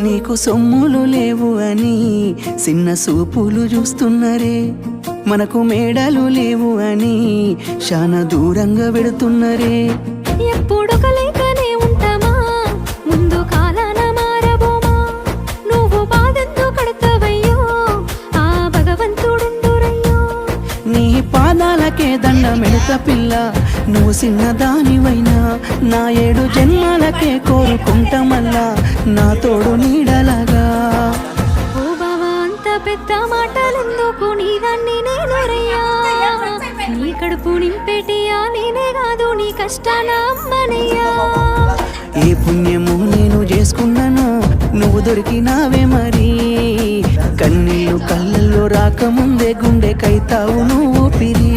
నీకు సొమ్ములు లేవు అని చిన్న సూపులు చూస్తున్నరే, మనకు మేడలు లేవు అని శానా దూరంగా పెడుతున్నరే. ఎప్పుడు కలైకనే ఉంటామా, ముందు కాలాన మారబోమా. నువ్వు బాధెందు కడతావయ్యో, ఆ భగవంతుడుండురయ్యో. నీ పాదాలకే దండమెడత పిల్ల, నువ్వు చిన్నదానివైనా నా 7 జన్మాలకే కోరుకుంటా మల్లా నా తోడు నీడలాగా. ఓ బావా అంత పెద్ద మాటలెందుకు, నీదాన్ని నేనొరయ్యా. నీ కడుపు నింపెటియా నేనే కాదు, నీ కష్టాల అమ్మనయ్యా. ఏ పుణ్యము నేను చేసుకున్నాను, నువ్వు దొరికినావే మరి. కన్నీళ్ళు కళ్ళల్లో రాకముందే గుండె కైతావు నువ్వు పిరి.